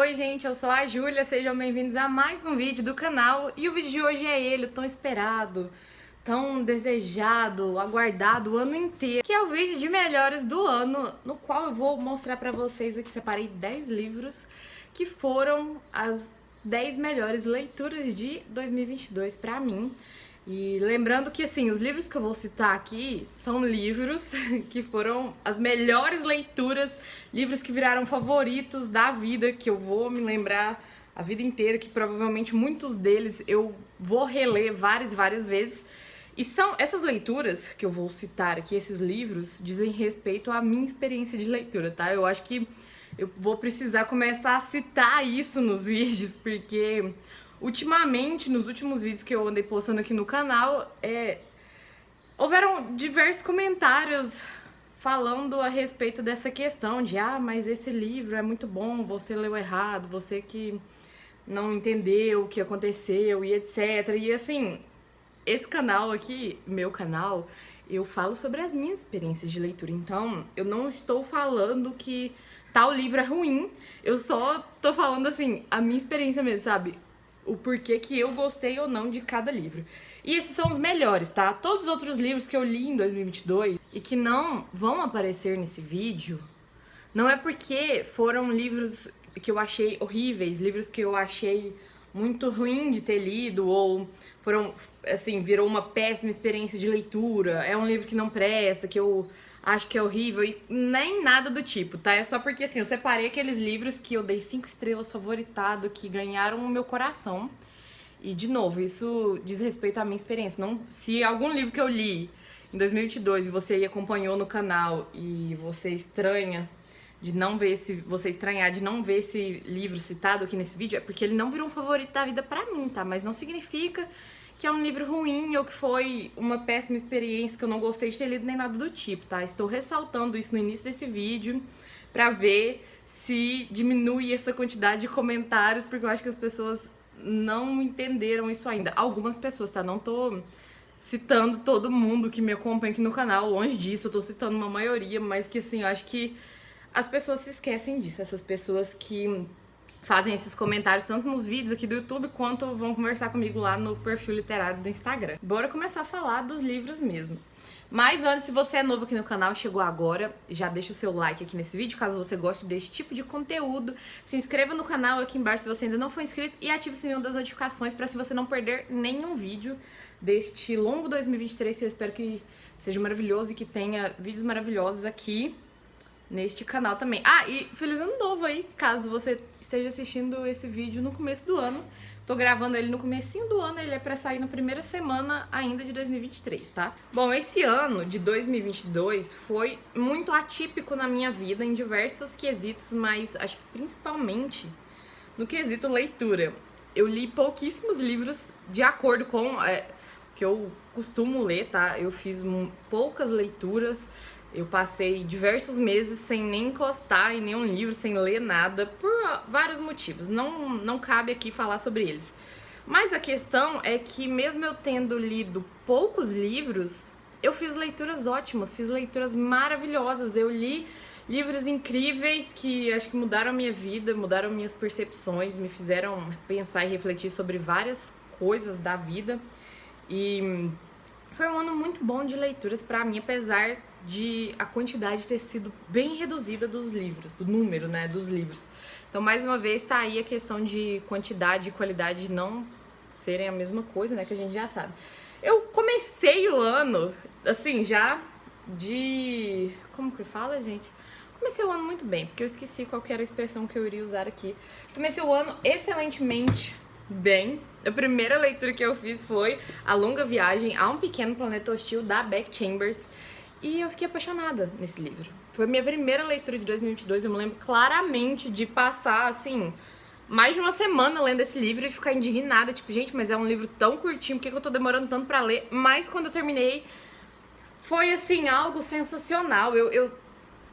Oi gente, eu sou a Júlia, sejam bem-vindos a mais um vídeo do canal. E o vídeo de hoje é ele, o tão esperado, tão desejado, aguardado o ano inteiro, que é o vídeo de melhores do ano, no qual eu vou mostrar pra vocês aqui, separei 10 livros que foram as 10 melhores leituras de 2022 pra mim. E lembrando que, assim, os livros que eu vou citar aqui são livros que foram as melhores leituras, livros que viraram favoritos da vida, que eu vou me lembrar a vida inteira, que provavelmente muitos deles eu vou reler várias e várias vezes. E são essas leituras que eu vou citar aqui, esses livros, dizem respeito à minha experiência de leitura, tá? Eu acho que eu vou precisar começar a citar isso nos vídeos, porque ultimamente, nos últimos vídeos que eu andei postando aqui no canal, houveram diversos comentários falando a respeito dessa questão de mas esse livro é muito bom, você leu errado, você que não entendeu o que aconteceu e etc. E assim, esse canal aqui, meu canal, eu falo sobre as minhas experiências de leitura, então eu não estou falando que tal livro é ruim, eu só tô falando assim, a minha experiência mesmo, sabe? O porquê que eu gostei ou não de cada livro. E esses são os melhores, tá? Todos os outros livros que eu li em 2022 e que não vão aparecer nesse vídeo, não é porque foram livros que eu achei horríveis, livros que eu achei muito ruim de ter lido, ou foram, assim, virou uma péssima experiência de leitura, é um livro que não presta, que eu acho que é horrível, e nem nada do tipo, tá? É só porque, assim, eu separei aqueles livros que eu dei 5 estrelas favoritado, que ganharam o meu coração. E, de novo, isso diz respeito à minha experiência. Não, se algum livro que eu li em 2022 e você aí acompanhou no canal e você estranha de não ver você estranhar de não ver esse livro citado aqui nesse vídeo, é porque ele não virou um favorito da vida pra mim, tá? Mas não significa que é um livro ruim ou que foi uma péssima experiência, que eu não gostei de ter lido nem nada do tipo, tá? Estou ressaltando isso no início desse vídeo pra ver se diminui essa quantidade de comentários, porque eu acho que as pessoas não entenderam isso ainda. Algumas pessoas, tá? Não tô citando todo mundo que me acompanha aqui no canal, longe disso, eu tô citando uma maioria, mas que, assim, eu acho que as pessoas se esquecem disso, essas pessoas que fazem esses comentários tanto nos vídeos aqui do YouTube quanto vão conversar comigo lá no perfil literário do Instagram. Bora começar a falar dos livros mesmo. Mas antes, se você é novo aqui no canal, chegou agora, já deixa o seu like aqui nesse vídeo, caso você goste desse tipo de conteúdo. Se inscreva no canal aqui embaixo se você ainda não for inscrito e ative o sininho das notificações para se você não perder nenhum vídeo deste longo 2023, que eu espero que seja maravilhoso e que tenha vídeos maravilhosos aqui neste canal também. E feliz ano novo aí, caso você esteja assistindo esse vídeo no começo do ano. Tô gravando ele no comecinho do ano, ele é pra sair na primeira semana ainda de 2023, tá? Bom, esse ano de 2022 foi muito atípico na minha vida em diversos quesitos, mas acho que principalmente no quesito leitura. Eu li pouquíssimos livros de acordo com o que eu costumo ler, tá? Eu fiz poucas leituras. Eu passei diversos meses sem nem encostar em nenhum livro, sem ler nada, por vários motivos. Não cabe aqui falar sobre eles. Mas a questão é que, mesmo eu tendo lido poucos livros, eu fiz leituras ótimas, fiz leituras maravilhosas. Eu li livros incríveis que acho que mudaram a minha vida, mudaram minhas percepções, me fizeram pensar e refletir sobre várias coisas da vida. E foi um ano muito bom de leituras pra mim, apesar de a quantidade ter sido bem reduzida dos livros, do número, né, dos livros. Então, mais uma vez, tá aí a questão de quantidade e qualidade não serem a mesma coisa, né, que a gente já sabe. Eu comecei o ano, assim, já de... como que fala, gente? Comecei o ano muito bem, porque eu esqueci qual que era a expressão que eu iria usar aqui. Comecei o ano excelentemente bem. A primeira leitura que eu fiz foi A Longa Viagem a um Pequeno Planeta Hostil, da Beck Chambers. E eu fiquei apaixonada nesse livro. Foi a minha primeira leitura de 2022, eu me lembro claramente de passar, assim, mais de uma semana lendo esse livro e ficar indignada, tipo, gente, mas é um livro tão curtinho, por que eu tô demorando tanto pra ler? Mas quando eu terminei, foi, assim, algo sensacional. Eu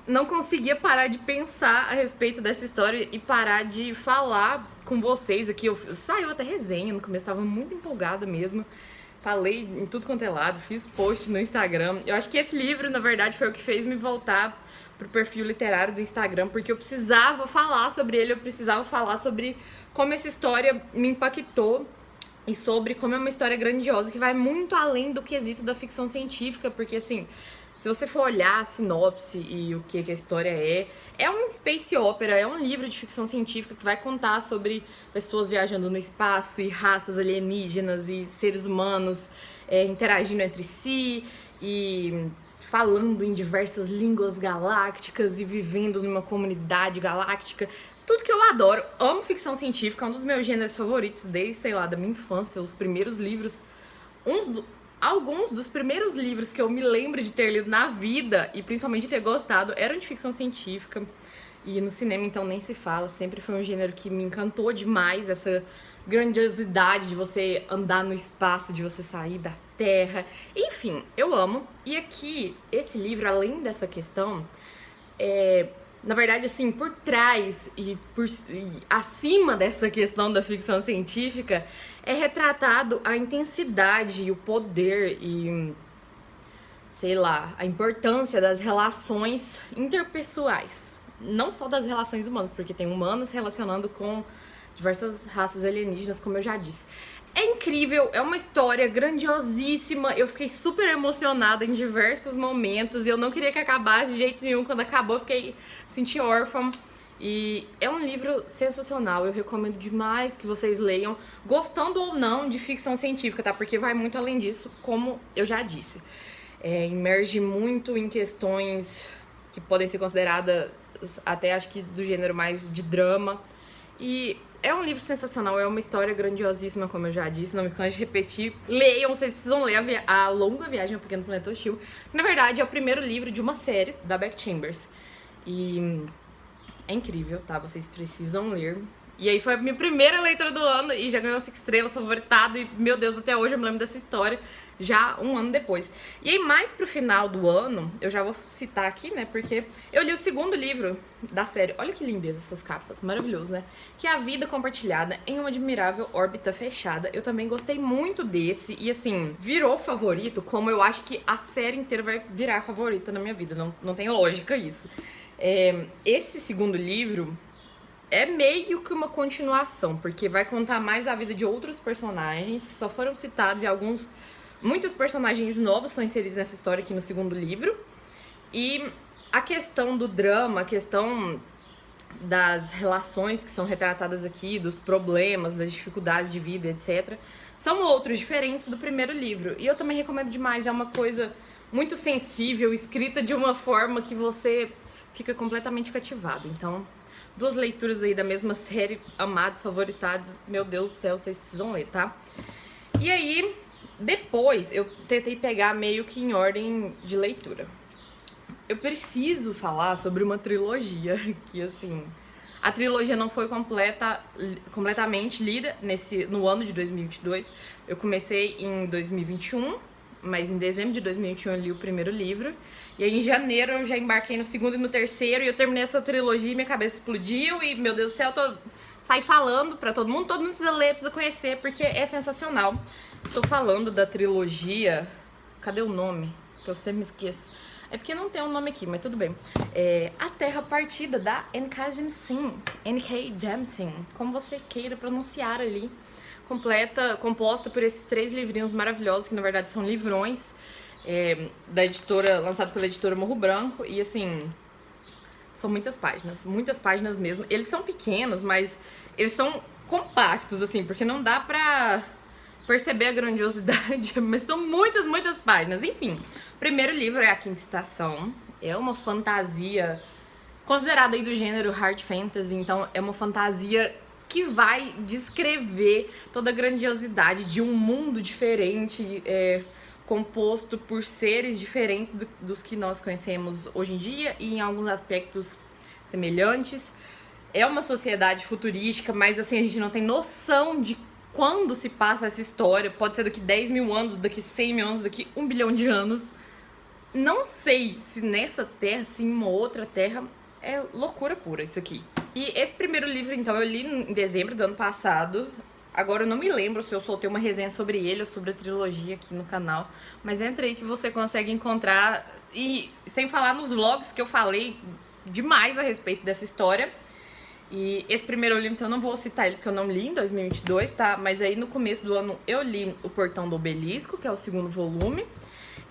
não conseguia parar de pensar a respeito dessa história e parar de falar com vocês aqui. Saiu até resenha no começo, tava muito empolgada mesmo. falei em tudo quanto é lado, fiz post no Instagram. Eu acho que esse livro, na verdade, foi o que fez me voltar pro perfil literário do Instagram, porque eu precisava falar sobre ele, eu precisava falar sobre como essa história me impactou e sobre como é uma história grandiosa que vai muito além do quesito da ficção científica, porque assim, se você for olhar a sinopse e o que a história é um space opera, é um livro de ficção científica que vai contar sobre pessoas viajando no espaço e raças alienígenas e seres humanos interagindo entre si e falando em diversas línguas galácticas e vivendo numa comunidade galáctica. Tudo que eu adoro. Amo ficção científica, é um dos meus gêneros favoritos desde, sei lá, da minha infância. Os primeiros livros, alguns dos primeiros livros que eu me lembro de ter lido na vida e principalmente de ter gostado eram de ficção científica. E no cinema, então, nem se fala. Sempre foi um gênero que me encantou demais, essa grandiosidade de você andar no espaço, de você sair da Terra. Enfim, eu amo. E aqui, esse livro, além dessa questão, na verdade, assim, por trás e acima dessa questão da ficção científica, é retratado a intensidade e o poder e, sei lá, a importância das relações interpessoais. Não só das relações humanas, porque tem humanos relacionando com diversas raças alienígenas, como eu já disse. É incrível, é uma história grandiosíssima, eu fiquei super emocionada em diversos momentos e eu não queria que acabasse de jeito nenhum. Quando acabou, eu me senti órfã. E é um livro sensacional, eu recomendo demais que vocês leiam, gostando ou não de ficção científica, tá? Porque vai muito além disso, como eu já disse. Emerge muito em questões que podem ser consideradas até, acho que, do gênero mais de drama. E é um livro sensacional, é uma história grandiosíssima, como eu já disse, não me canso de repetir. Leiam, vocês precisam ler a Longa Viagem ao Pequeno Planeta Hostil, que na verdade é o primeiro livro de uma série da Beck Chambers. E é incrível, tá? Vocês precisam ler. E aí foi a minha primeira leitura do ano e já ganhou 5 estrelas, favoritado. E, meu Deus, até hoje eu me lembro dessa história, já um ano depois. E aí, mais pro final do ano, eu já vou citar aqui, né? Porque eu li o segundo livro da série. Olha que lindeza essas capas, maravilhoso, né? Que é A Vida Compartilhada em uma Admirável Órbita Fechada. Eu também gostei muito desse e, assim, virou favorito, como eu acho que a série inteira vai virar favorita na minha vida. Não tem lógica isso. Esse segundo livro é meio que uma continuação, porque vai contar mais a vida de outros personagens que só foram citados e muitos personagens novos são inseridos nessa história aqui no segundo livro. E a questão do drama, a questão das relações que são retratadas aqui, dos problemas, das dificuldades de vida, etc., são outros diferentes do primeiro livro. E eu também recomendo demais, é uma coisa muito sensível, escrita de uma forma que você fica completamente cativado. Então, 2 leituras aí da mesma série, amados, favoritados, meu Deus do céu, vocês precisam ler, tá? E aí, depois, eu tentei pegar meio que em ordem de leitura. Eu preciso falar sobre uma trilogia que, assim, a trilogia não foi completamente lida no ano de 2022. Eu comecei em 2021, mas em dezembro de 2021 eu li o primeiro livro. E aí em janeiro eu já embarquei no segundo e no terceiro, e eu terminei essa trilogia e minha cabeça explodiu. E, meu Deus do céu, saí falando pra todo mundo precisa ler, precisa conhecer, porque é sensacional. Estou falando da trilogia... Cadê o nome? Que eu sempre me esqueço. É porque não tem um nome aqui, mas tudo bem. A Terra Partida, da N.K. Jemisin, como você queira pronunciar ali. Composta por esses 3 livrinhos maravilhosos, que na verdade são livrões, da editora, lançado pela editora Morro Branco. E assim, são muitas páginas mesmo. Eles são pequenos, mas eles são compactos, assim, porque não dá pra perceber a grandiosidade, mas são muitas páginas. Enfim, o primeiro livro é A Quinta Estação, é uma fantasia considerada aí do gênero hard fantasy, então é uma fantasia que vai descrever toda a grandiosidade de um mundo diferente, composto por seres diferentes dos que nós conhecemos hoje em dia e em alguns aspectos semelhantes. É uma sociedade futurística, mas assim, a gente não tem noção de quando se passa essa história. Pode ser daqui 10 mil anos, daqui 100 mil anos, daqui 1 bilhão de anos. Não sei se nessa terra, se em uma outra terra, é loucura pura isso aqui. E esse primeiro livro, então, eu li em dezembro do ano passado. Agora eu não me lembro se eu soltei uma resenha sobre ele ou sobre a trilogia aqui no canal, mas entra aí que você consegue encontrar, e sem falar nos vlogs que eu falei demais a respeito dessa história. E esse primeiro livro, eu não vou citar ele porque eu não li em 2022, tá? Mas aí no começo do ano eu li O Portão do Obelisco, que é o segundo volume,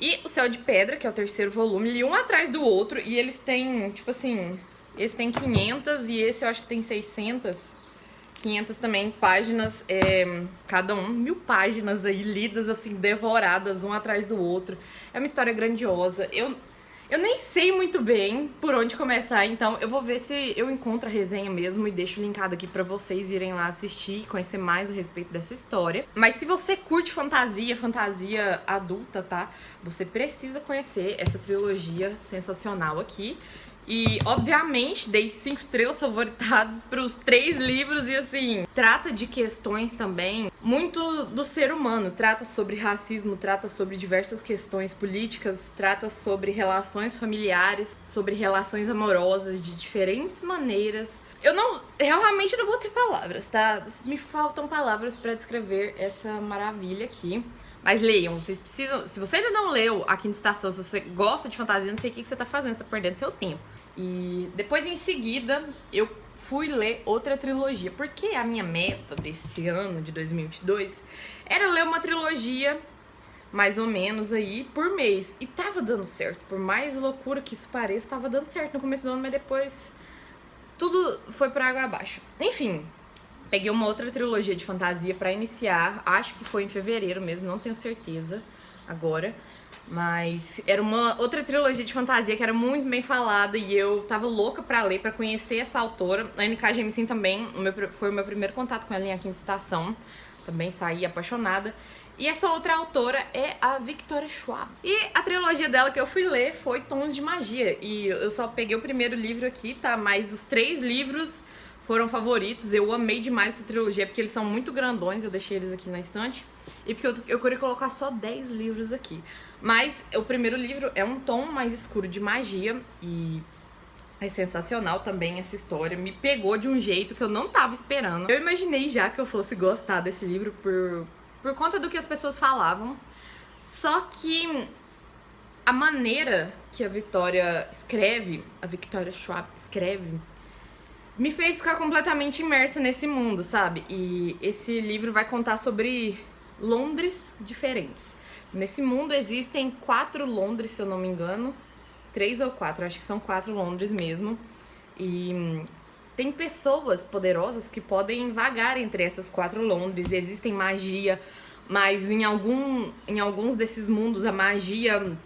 e O Céu de Pedra, que é o terceiro volume. Li um atrás do outro e eles têm, tipo assim, esse tem 500 e esse eu acho que tem 600, 500 também páginas, cada um, 1000 páginas aí, lidas assim, devoradas, um atrás do outro. É uma história grandiosa. Eu nem sei muito bem por onde começar, então eu vou ver se eu encontro a resenha mesmo e deixo linkado aqui pra vocês irem lá assistir e conhecer mais a respeito dessa história. Mas se você curte fantasia adulta, tá? Você precisa conhecer essa trilogia sensacional aqui. E, obviamente, dei 5 estrelas favoritadas pros 3 livros e, assim, trata de questões também muito do ser humano. Trata sobre racismo, trata sobre diversas questões políticas, trata sobre relações familiares, sobre relações amorosas de diferentes maneiras. Eu realmente não vou ter palavras, tá? Me faltam palavras pra descrever essa maravilha aqui. Mas leiam, vocês precisam. Se você ainda não leu A Quinta Estação, se você gosta de fantasia, não sei o que você tá fazendo, você tá perdendo seu tempo. E depois, em seguida, eu fui ler outra trilogia, porque a minha meta desse ano, de 2022, era ler uma trilogia, mais ou menos, aí, por mês. E tava dando certo, por mais loucura que isso pareça, tava dando certo no começo do ano, mas depois tudo foi por água abaixo. Enfim, peguei uma outra trilogia de fantasia pra iniciar, acho que foi em fevereiro mesmo, não tenho certeza agora. Mas era uma outra trilogia de fantasia que era muito bem falada e eu tava louca pra ler, pra conhecer essa autora. A N.K. Jemisin também, foi o meu primeiro contato com ela em A Quinta Estação. Também saí apaixonada. E essa outra autora é a Victoria Schwab. E a trilogia dela que eu fui ler foi Tons de Magia. E eu só peguei o primeiro livro aqui, tá? Mas os 3 livros foram favoritos. Eu amei demais essa trilogia, porque eles são muito grandões. Eu deixei eles aqui na estante. E porque eu queria colocar só 10 livros aqui. Mas o primeiro livro é um tom mais escuro de magia. E é sensacional também essa história. Me pegou de um jeito que eu não tava esperando. Eu imaginei já que eu fosse gostar desse livro por conta do que as pessoas falavam. Só que a maneira que a Victoria Schwab escreve, me fez ficar completamente imersa nesse mundo, sabe? E esse livro vai contar sobre Londres diferentes. Nesse mundo existem 4 Londres, se eu não me engano. 3 ou 4, acho que são 4 Londres mesmo. E tem pessoas poderosas que podem vagar entre essas 4 Londres. Existem magia, mas em alguns desses mundos a magia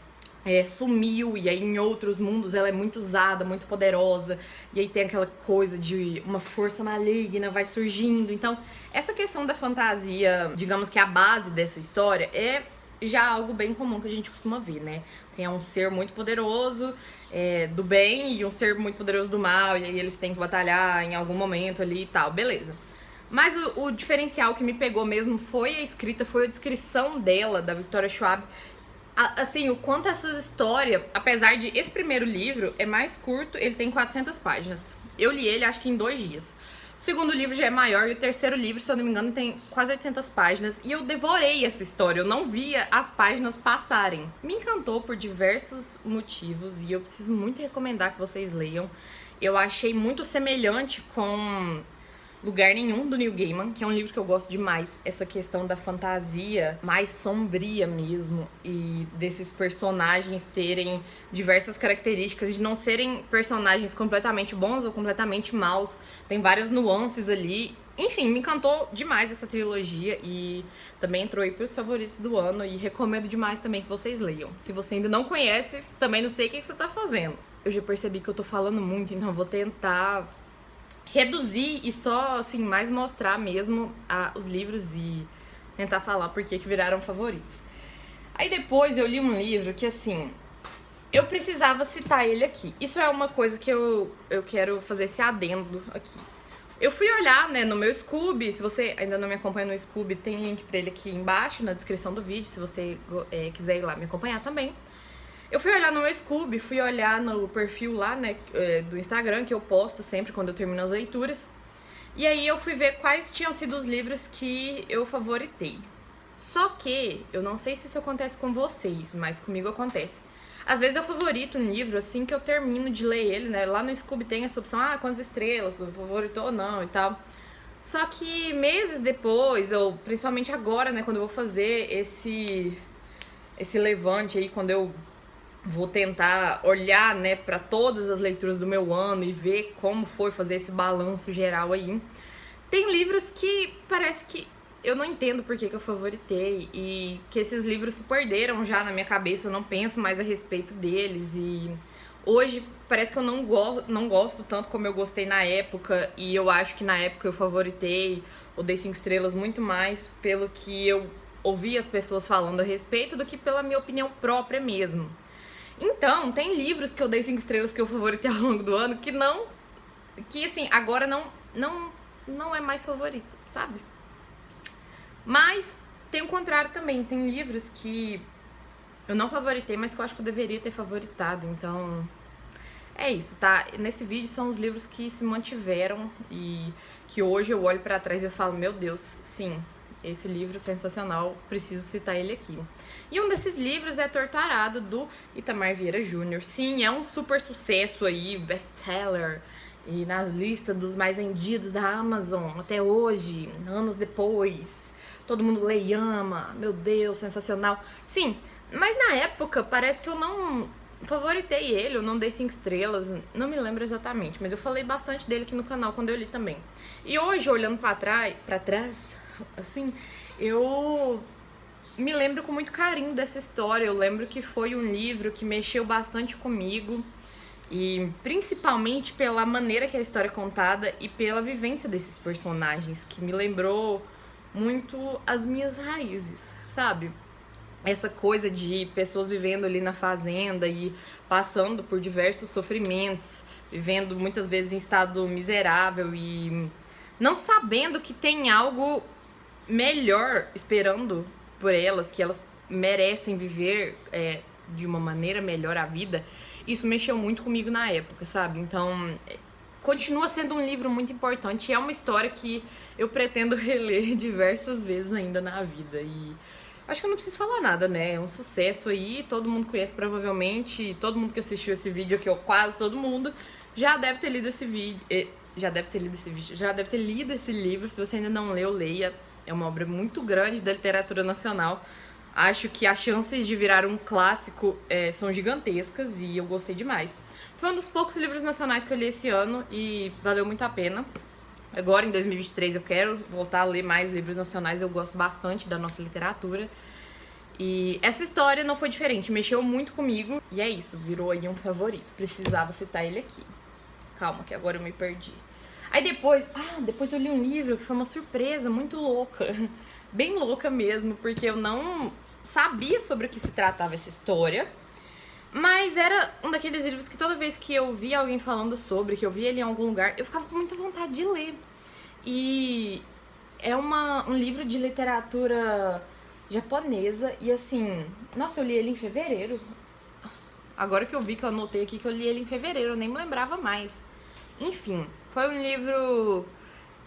sumiu, e aí em outros mundos ela é muito usada, muito poderosa, e aí tem aquela coisa de uma força maligna vai surgindo. Então essa questão da fantasia, digamos que a base dessa história é já algo bem comum que a gente costuma ver, né? Tem um ser muito poderoso do bem e um ser muito poderoso do mal, e aí eles têm que batalhar em algum momento ali e tal, beleza. Mas o diferencial que me pegou mesmo foi a escrita, foi a descrição dela, da Victoria Schwab. Assim, o quanto essa história, apesar de esse primeiro livro é mais curto, ele tem 400 páginas. Eu li ele acho que em 2 dias. O segundo livro já é maior e o terceiro livro, se eu não me engano, tem quase 800 páginas. E eu devorei essa história, eu não via as páginas passarem. Me encantou por diversos motivos e eu preciso muito recomendar que vocês leiam. Eu achei muito semelhante com Lugar Nenhum, do Neil Gaiman, que é um livro que eu gosto demais. Essa questão da fantasia mais sombria mesmo, e desses personagens terem diversas características, de não serem personagens completamente bons ou completamente maus. Tem várias nuances ali. Enfim, me encantou demais essa trilogia e também entrou aí pros favoritos do ano, e recomendo demais também que vocês leiam. Se você ainda não conhece, também não sei o que você tá fazendo. Eu já percebi que eu tô falando muito, então eu vou tentar reduzir e só, assim, mais mostrar mesmo os livros e tentar falar por que viraram favoritos. Aí depois eu li um livro que, assim, eu precisava citar ele aqui. Isso é uma coisa que eu quero fazer esse adendo aqui. Eu fui olhar, né, no meu Scoob. Se você ainda não me acompanha no Scoob, tem link pra ele aqui embaixo na descrição do vídeo, se você quiser ir lá me acompanhar também. Eu fui olhar no meu Scoob, fui olhar no perfil lá, né, do Instagram, que eu posto sempre quando eu termino as leituras. E aí eu fui ver quais tinham sido os livros que eu favoritei. Só que, eu não sei se isso acontece com vocês, mas comigo acontece. Às vezes eu favorito um livro assim que eu termino de ler ele, né? Lá no Scooby tem essa opção, quantas estrelas, favoritou ou não e tal. Só que meses depois, ou principalmente agora, né, quando eu vou fazer esse levante aí, quando eu vou tentar olhar, né, para todas as leituras do meu ano e ver como foi fazer esse balanço geral aí, tem livros que parece que eu não entendo por que eu favoritei e que esses livros se perderam já na minha cabeça, eu não penso mais a respeito deles e hoje parece que eu não gosto tanto como eu gostei na época e eu acho que na época eu favoritei ou dei 5 estrelas muito mais pelo que eu ouvi as pessoas falando a respeito do que pela minha opinião própria mesmo. Então, tem livros que eu dei 5 estrelas que eu favoritei ao longo do ano que assim, agora não é mais favorito, sabe? Mas tem o contrário também, tem livros que eu não favoritei, mas que eu acho que eu deveria ter favoritado, então é isso, tá? Nesse vídeo são os livros que se mantiveram e que hoje eu olho pra trás e eu falo, meu Deus, sim, esse livro sensacional, preciso citar ele aqui. E um desses livros é Torto Arado, do Itamar Vieira Júnior. Sim, é um super sucesso aí, best-seller, e na lista dos mais vendidos da Amazon até hoje, anos depois. Todo mundo lê e ama, meu Deus, sensacional. Sim, mas na época parece que eu não favoritei ele, eu não dei 5 estrelas, não me lembro exatamente, mas eu falei bastante dele aqui no canal quando eu li também. E hoje, olhando pra trás, assim, eu me lembro com muito carinho dessa história. Eu lembro que foi um livro que mexeu bastante comigo e principalmente pela maneira que a história é contada e pela vivência desses personagens, que me lembrou muito as minhas raízes, sabe? Essa coisa de pessoas vivendo ali na fazenda e passando por diversos sofrimentos, vivendo muitas vezes em estado miserável e não sabendo que tem algo melhor esperando por elas, que elas merecem viver de uma maneira melhor a vida. Isso mexeu muito comigo na época, sabe? Então, continua sendo um livro muito importante e é uma história que eu pretendo reler diversas vezes ainda na vida. E acho que eu não preciso falar nada, né? É um sucesso aí, todo mundo conhece provavelmente, todo mundo que assistiu esse vídeo aqui, ou quase todo mundo, já deve ter lido esse vídeo, já deve ter lido esse livro. Se você ainda não leu, leia. É uma obra muito grande da literatura nacional. Acho que as chances de virar um clássico são gigantescas e eu gostei demais. Foi um dos poucos livros nacionais que eu li esse ano e valeu muito a pena. Agora, em 2023, eu quero voltar a ler mais livros nacionais, eu gosto bastante da nossa literatura. E essa história não foi diferente, mexeu muito comigo e é isso, virou aí um favorito. Precisava citar ele aqui. Calma, que agora eu me perdi. Aí depois eu li um livro que foi uma surpresa muito louca, bem louca mesmo, porque eu não sabia sobre o que se tratava essa história. Mas era um daqueles livros que toda vez que eu via alguém falando sobre, que eu via ele em algum lugar, eu ficava com muita vontade de ler. E é um livro de literatura japonesa e assim, nossa, eu li ele em fevereiro. Agora que eu vi, que eu anotei aqui que eu li ele em fevereiro, eu nem me lembrava mais. Enfim, foi um livro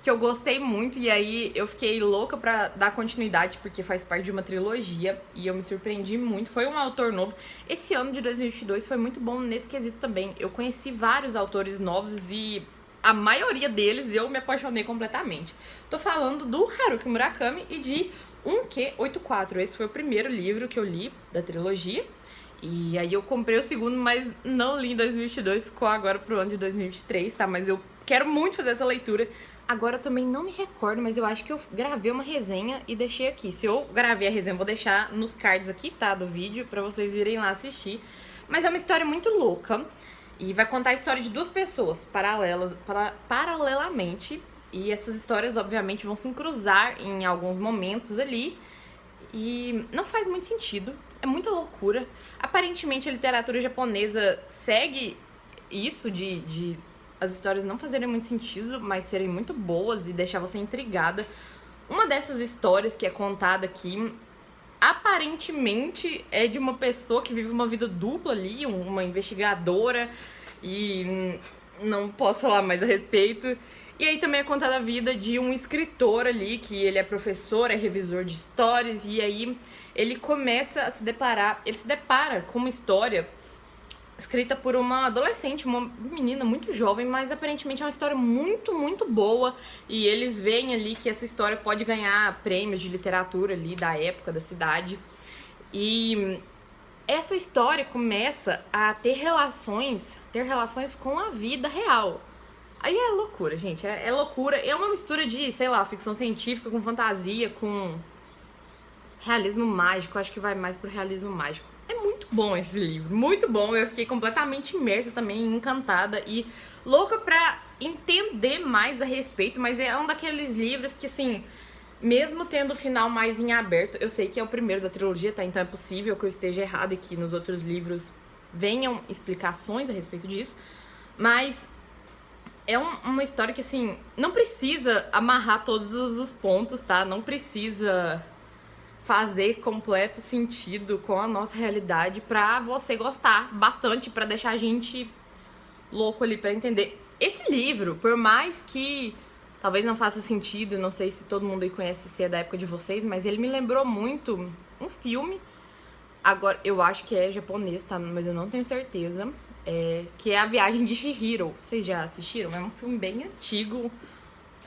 que eu gostei muito e aí eu fiquei louca pra dar continuidade, porque faz parte de uma trilogia e eu me surpreendi muito. Foi um autor novo. Esse ano de 2022 foi muito bom nesse quesito também. Eu conheci vários autores novos e a maioria deles eu me apaixonei completamente. Tô falando do Haruki Murakami e de 1Q84. Esse foi o primeiro livro que eu li da trilogia. E aí eu comprei o segundo, mas não li em 2022, ficou agora pro ano de 2023, tá? Mas eu quero muito fazer essa leitura. Agora eu também não me recordo, mas eu acho que eu gravei uma resenha e deixei aqui. Se eu gravei a resenha, eu vou deixar nos cards aqui, tá? Do vídeo, pra vocês irem lá assistir. Mas é uma história muito louca e vai contar a história de duas pessoas paralelamente. E essas histórias, obviamente, vão se cruzar em alguns momentos ali. E não faz muito sentido, é muita loucura. Aparentemente a literatura japonesa segue isso de as histórias não fazerem muito sentido, mas serem muito boas e deixar você intrigada. Uma dessas histórias que é contada aqui, aparentemente é de uma pessoa que vive uma vida dupla ali, uma investigadora, e não posso falar mais a respeito. E aí também é contada a vida de um escritor ali, que ele é professor, é revisor de histórias, e aí ele começa a se deparar, ele se depara com uma história escrita por uma adolescente, uma menina muito jovem, mas aparentemente é uma história muito, muito boa. E eles veem ali que essa história pode ganhar prêmios de literatura ali da época, da cidade. E essa história começa a ter relações com a vida real. Aí é loucura, gente, é loucura. É uma mistura de, sei lá, ficção científica com fantasia, com realismo mágico. Acho que vai mais pro realismo mágico. É muito bom esse livro, muito bom. Eu fiquei completamente imersa também, encantada e louca pra entender mais a respeito. Mas é um daqueles livros que, assim, mesmo tendo o final mais em aberto, eu sei que é o primeiro da trilogia, tá? Então é possível que eu esteja errada e que nos outros livros venham explicações a respeito disso. Mas é uma história que, assim, não precisa amarrar todos os pontos, tá? Não precisa fazer completo sentido com a nossa realidade pra você gostar bastante, pra deixar a gente louco ali pra entender. Esse livro, por mais que talvez não faça sentido, não sei se todo mundo aí conhece, se é da época de vocês, mas ele me lembrou muito um filme, agora eu acho que é japonês, tá? Mas eu não tenho certeza, que é A Viagem de Chihiro. Vocês já assistiram? É um filme bem antigo.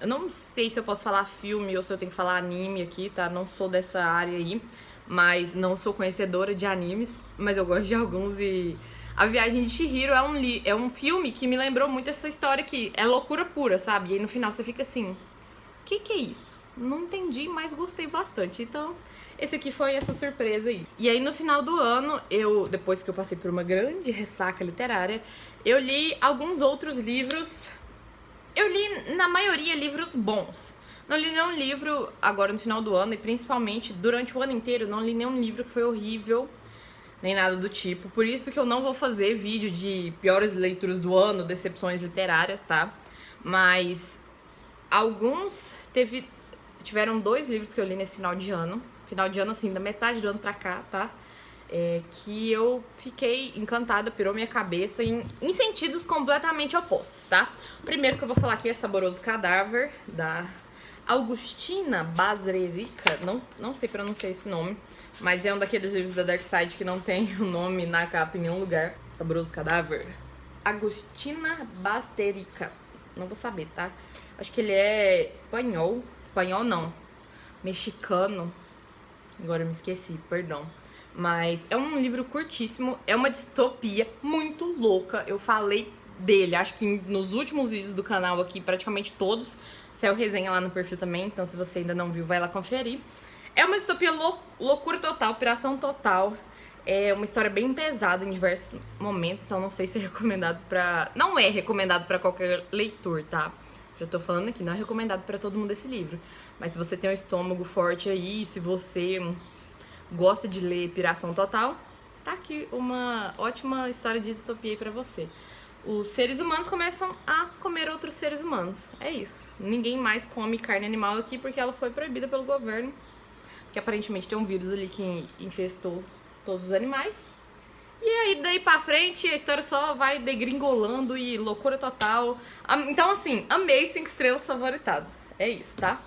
Eu não sei se eu posso falar filme ou se eu tenho que falar anime aqui, tá? Não sou dessa área aí, mas não sou conhecedora de animes, mas eu gosto de alguns. E A Viagem de Chihiro é um filme que me lembrou muito essa história que é loucura pura, sabe? E aí no final você fica assim, o que é isso? Não entendi, mas gostei bastante. Então, esse aqui foi essa surpresa aí. E aí no final do ano, depois que eu passei por uma grande ressaca literária, eu li alguns outros livros. Eu li, na maioria, livros bons. Não li nenhum livro agora no final do ano, e principalmente durante o ano inteiro, não li nenhum livro que foi horrível, nem nada do tipo. Por isso que eu não vou fazer vídeo de piores leituras do ano, decepções literárias, tá? Mas tiveram 2 livros que eu li nesse final de ano. Final de ano, assim, da metade do ano pra cá, tá? Que eu fiquei encantada, pirou minha cabeça em sentidos completamente opostos, tá? O primeiro que eu vou falar aqui é Saboroso Cadáver, da Augustina Bazrerica, não sei pronunciar esse nome, mas é um daqueles livros da Dark Side que não tem o nome na capa em nenhum lugar. Saboroso Cadáver. Agustina Bazterica, não vou saber, tá? Acho que ele é espanhol não, mexicano, agora eu me esqueci, perdão. Mas é um livro curtíssimo, é uma distopia muito louca. Eu falei dele, acho que nos últimos vídeos do canal aqui, praticamente todos. Saiu resenha lá no perfil também, então se você ainda não viu, vai lá conferir. É uma distopia loucura total, piração total. É uma história bem pesada em diversos momentos, então não sei se é recomendado pra... Não é recomendado pra qualquer leitor, tá? Já tô falando aqui, não é recomendado pra todo mundo esse livro. Mas se você tem um estômago forte aí, se você gosta de ler piração total, tá aqui uma ótima história de distopia aí pra você. Os seres humanos começam a comer outros seres humanos. É isso. Ninguém mais come carne animal aqui porque ela foi proibida pelo governo. Que aparentemente tem um vírus ali que infestou todos os animais. E aí, daí pra frente, a história só vai degringolando e loucura total. Então, assim, amei 5 estrelas, favoritado. É isso, tá?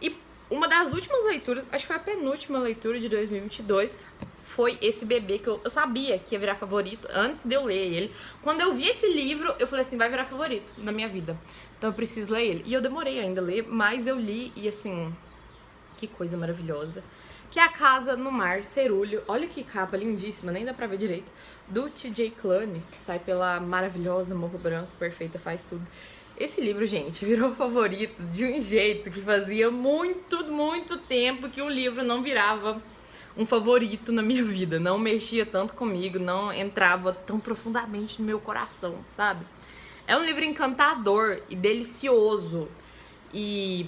E uma das últimas leituras, acho que foi a penúltima leitura de 2022, foi esse bebê que eu sabia que ia virar favorito antes de eu ler ele. Quando eu vi esse livro, eu falei assim, vai virar favorito na minha vida. Então eu preciso ler ele. E eu demorei ainda a ler, mas eu li e assim, que coisa maravilhosa. Que é A Casa no Mar, Cerúleo. Olha que capa lindíssima, nem dá pra ver direito. Do T.J. Klune, que sai pela maravilhosa Morro Branco, perfeita, faz tudo. Esse livro, gente, virou favorito de um jeito que fazia muito, muito tempo que um livro não virava um favorito na minha vida. Não mexia tanto comigo, não entrava tão profundamente no meu coração, sabe? É um livro encantador e delicioso e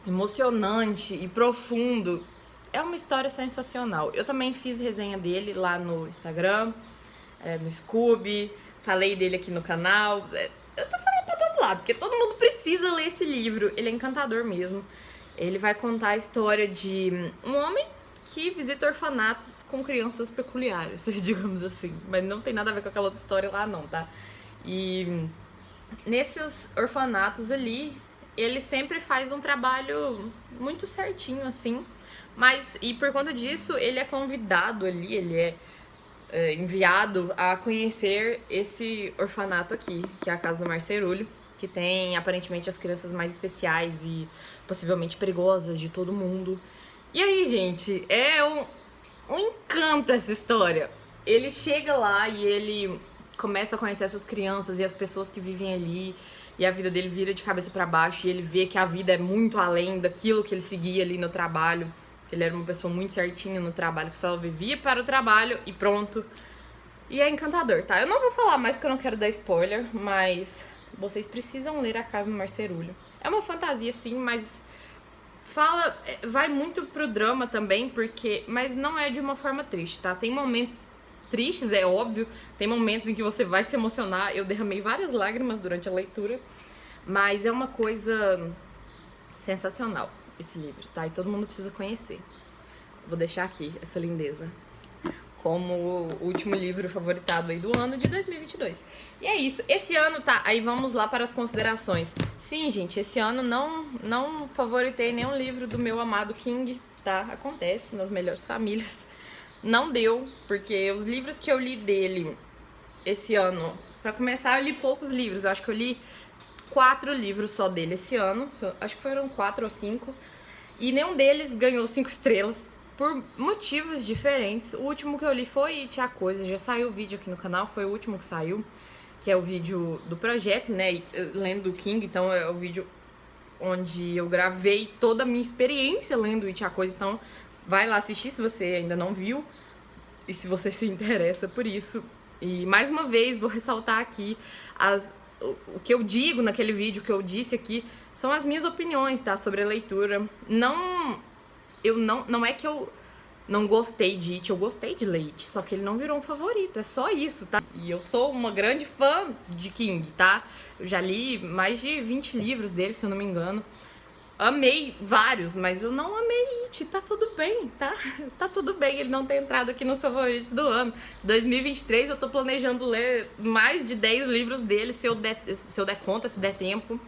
emocionante e profundo. É uma história sensacional. Eu também fiz resenha dele lá no Instagram, no Scooby, falei dele aqui no canal. Eu tô falando pra todo lado, porque todo mundo precisa ler esse livro. Ele é encantador mesmo. Ele vai contar a história de um homem que visita orfanatos com crianças peculiares, digamos assim. Mas não tem nada a ver com aquela outra história lá não, tá? E nesses orfanatos ali, ele sempre faz um trabalho muito certinho, assim. Mas, e por conta disso, ele é convidado ali, ele é enviado a conhecer esse orfanato aqui, que é a Casa do Marcerulho, que tem aparentemente as crianças mais especiais e possivelmente perigosas de todo mundo. E aí, gente, é um encanto essa história. Ele chega lá e ele começa a conhecer essas crianças e as pessoas que vivem ali, e a vida dele vira de cabeça pra baixo, e ele vê que a vida é muito além daquilo que ele seguia ali no trabalho. Ele era uma pessoa muito certinha no trabalho, que só vivia para o trabalho e pronto. E é encantador, tá? Eu não vou falar mais que eu não quero dar spoiler, mas vocês precisam ler A Casa do Marcerulho. É uma fantasia, sim, mas vai muito pro drama também, mas não é de uma forma triste, tá? Tem momentos tristes, é óbvio, tem momentos em que você vai se emocionar. Eu derramei várias lágrimas durante a leitura, mas é uma coisa sensacional esse livro, tá? E todo mundo precisa conhecer. Vou deixar aqui essa lindeza como o último livro favoritado aí do ano de 2022. E é isso. Esse ano, tá, aí vamos lá para as considerações. Sim, gente, esse ano não favoritei nenhum livro do meu amado King, tá? Acontece nas melhores famílias. Não deu, porque os livros que eu li dele esse ano, pra começar, eu li poucos livros. Eu acho que eu li 4 livros só dele esse ano. Acho que foram 4 ou 5. E nenhum deles ganhou 5 estrelas, por motivos diferentes. O último que eu li foi It a Coisa, já saiu o vídeo aqui no canal, foi o último que saiu, que é o vídeo do projeto, né, lendo o King, então é o vídeo onde eu gravei toda a minha experiência lendo It a Coisa, então vai lá assistir se você ainda não viu, e se você se interessa por isso. E mais uma vez, vou ressaltar aqui, o que eu digo naquele vídeo, o que eu disse aqui, são as minhas opiniões, tá, sobre a leitura. Não é que eu não gostei de It, eu gostei de ler It, só que ele não virou um favorito, é só isso, tá? E eu sou uma grande fã de King, tá? Eu já li mais de 20 livros dele, se eu não me engano. Amei vários, mas eu não amei It, tá tudo bem, tá? Tá tudo bem ele não ter entrado aqui nos favoritos do ano. 2023 eu tô planejando ler mais de 10 livros dele, se eu der conta, se der tempo.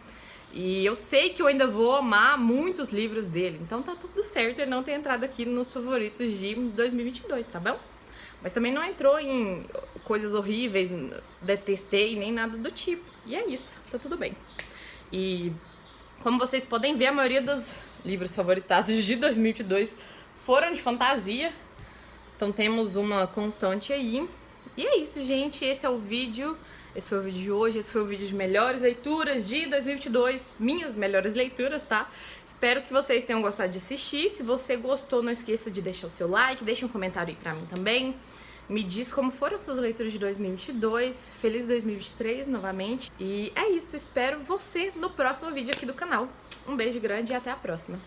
E eu sei que eu ainda vou amar muitos livros dele, então tá tudo certo ele não ter entrado aqui nos favoritos de 2022, tá bom? Mas também não entrou em coisas horríveis, detestei, nem nada do tipo. E é isso, tá tudo bem. E como vocês podem ver, a maioria dos livros favoritados de 2022 foram de fantasia. Então temos uma constante aí. E é isso, gente. Esse é o vídeo. Esse foi o vídeo de hoje. Esse foi o vídeo de melhores leituras de 2022. Minhas melhores leituras, tá? Espero que vocês tenham gostado de assistir. Se você gostou, não esqueça de deixar o seu like. Deixa um comentário aí pra mim também. Me diz como foram suas leituras de 2022. Feliz 2023 novamente. E é isso. Espero você no próximo vídeo aqui do canal. Um beijo grande e até a próxima.